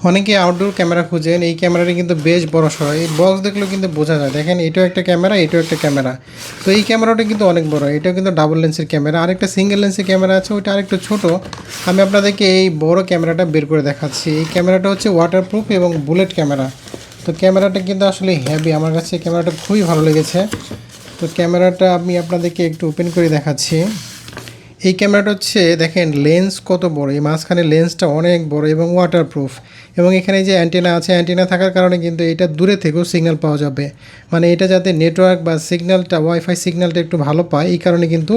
অনেকে outdoor camera খুঁজেন, এই ক্যামেরাটি কিন্তু বেশ বড়সড়। এই বক্স দেখলেও কিন্তু বোঝা যায়। দেখেন এটাও একটা ক্যামেরা, এটাও একটা ক্যামেরা। তো এই ক্যামেরাটা কিন্তু অনেক বড়, এটাও কিন্তু ডাবল লেন্সের ক্যামেরা। আরেকটা সিঙ্গেল লেন্সের ক্যামেরা আছে, ওইটা আরেকটু ছোট। আমি আপনাদেরকে এই বড় ক্যামেরাটা বের করে দেখাচ্ছি। এই ক্যামেরাটা হচ্ছে ওয়াটারপ্রুফ এবং বুলেট ক্যামেরা। তো ক্যামেরাটা কিন্তু আসলে হেভি, আমার কাছে ক্যামেরাটা খুবই ভালো লেগেছে। তো ক্যামেরাটা আমি আপনাদেরকে একটু ওপেন করে দেখাচ্ছি। এই ক্যামেরাটা হচ্ছে দেখেন লেন্স কত বড়, এই মাঝখানে লেন্সটা অনেক বড় এবং ওয়াটারপ্রুফ। এবং এখানে যে অ্যান্টেনা আছে, অ্যান্টেনা থাকার কারণে কিন্তু এটা দূরে থেকেও সিগন্যাল পাওয়া যাবে। মানে এটা যাতে নেটওয়ার্ক বা সিগন্যালটা, ওয়াইফাই সিগন্যালটা একটু ভালো পায়, এই কারণে কিন্তু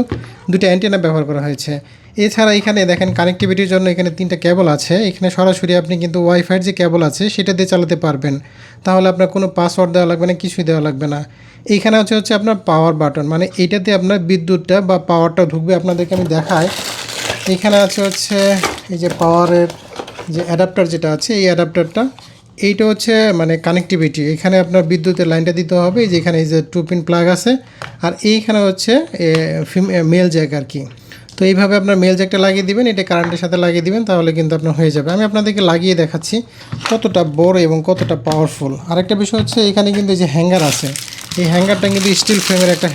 দুটো অ্যান্টেনা ব্যবহার করা হয়েছে। এছাড়া এখানে দেখেন কানেক্টিভিটির জন্য এখানে 3টা কেবল আছে। এখানে সরাসরি আপনি কিন্তু ওয়াইফাইয়ের যে কেবল আছে সেটা দিয়ে চালাতে পারবেন। তাহলে আপনার কোনো পাসওয়ার্ড দেওয়া লাগবে না, কিছুই দেওয়া লাগবে না। এইখানে হচ্ছে আপনার পাওয়ার বাটন, মানে এইটাতে আপনার বিদ্যুৎটা বা পাওয়ারটা ঢুকবে। আপনাদেরকে আমি দেখাই। এখানে হচ্ছে এই যে পাওয়ারের যে অ্যাডাপ্টার যেটা আছে, এই অ্যাডাপ্টারটা এইটা হচ্ছে মানে কানেক্টিভিটি। এখানে আপনার বিদ্যুতের লাইনটা দিতে হবে, এই যে এখানে এই যে 2 পিন প্লাগ আছে। আর এইখানে হচ্ছে মেল জ্যাক আর কি। তো এইভাবে আপনার মেল জ্যাকটা লাগিয়ে দিবেন, এটা কারেন্টের সাথে লাগিয়ে দিবেন, তাহলে কিন্তু আপনার হয়ে যাবে। আমি আপনাদেরকে লাগিয়ে দেখাচ্ছি কতটা বড় এবং কতটা পাওয়ারফুল। আরেকটা বিষয় হচ্ছে এখানে কিন্তু এই যে হ্যাঙ্গার আছে, এই হ্যাঙ্গারটা কিন্তু স্টিল ফ্রেমের একটা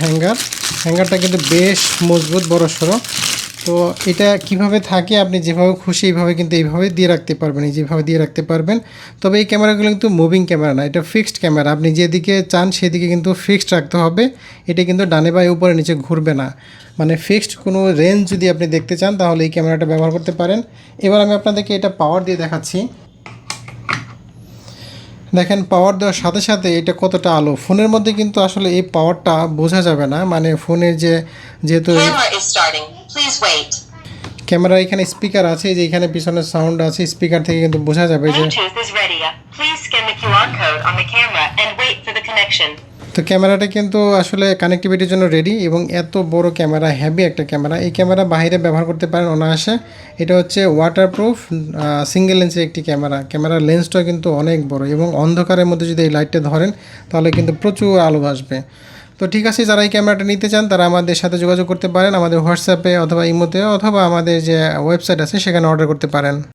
হ্যাঙ্গারটা কিন্তু বেশ মজবুত, বড়সড়। তো এটা কিভাবে থাকে, আপনি যেভাবে খুশি এইভাবে কিন্তু এইভাবে দিয়ে রাখতে পারবেন, এই যেভাবে দিয়ে রাখতে পারবেন। তবে এই ক্যামেরাগুলো কিন্তু মুভিং ক্যামেরা না, এটা ফিক্সড ক্যামেরা। আপনি যেদিকে চান সেদিকে কিন্তু ফিক্সড রাখতে হবে। এটা কিন্তু ডানে বাঁয়ে উপরে নিচে ঘুরবে না। মানে ফিক্সড কোনো রেঞ্জ যদি আপনি দেখতে চান তাহলে এই ক্যামেরাটা ব্যবহার করতে পারেন। এবার আমি আপনাদেরকে এটা পাওয়ার দিয়ে দেখাচ্ছি। দেখেন পাওয়ার দেওয়ার সাথে সাথে এটা কতটা আলো। ফোনের মধ্যে কিন্তু আসলে এই পাওয়ারটা বোঝা যাবে না, মানে ফোনের যেহেতু ক্যামেরা এখানে স্পিকার আছে, যে এখানে পিছনে সাউন্ড আছে, স্পিকার থেকে কিন্তু বোঝা যাবে যে। তো ক্যামেরাটা কিন্তু আসলে কানেক্টিভিটির জন্য রেডি। এবং এত বড় ক্যামেরা, হেভি একটা ক্যামেরা। এই ক্যামেরা বাইরে ব্যবহার করতে পারেন অনায়াসে। এটা হচ্ছে ওয়াটারপ্রুফ সিঙ্গেল লেন্সের একটি ক্যামেরার লেন্সটা কিন্তু অনেক বড়। এবং অন্ধকারের মধ্যে যদি এই লাইটটা ধরেন তাহলে কিন্তু প্রচুর আলো আসবে। তো ঠিক আছে, যারা এই ক্যামেরাটা নিতে চান তারা আমাদের সাথে যোগাযোগ করতে পারেন, আমাদের হোয়াটসঅ্যাপে অথবা ইমোতে, অথবা আমাদের যে ওয়েবসাইট আছে সেখানে অর্ডার করতে পারেন।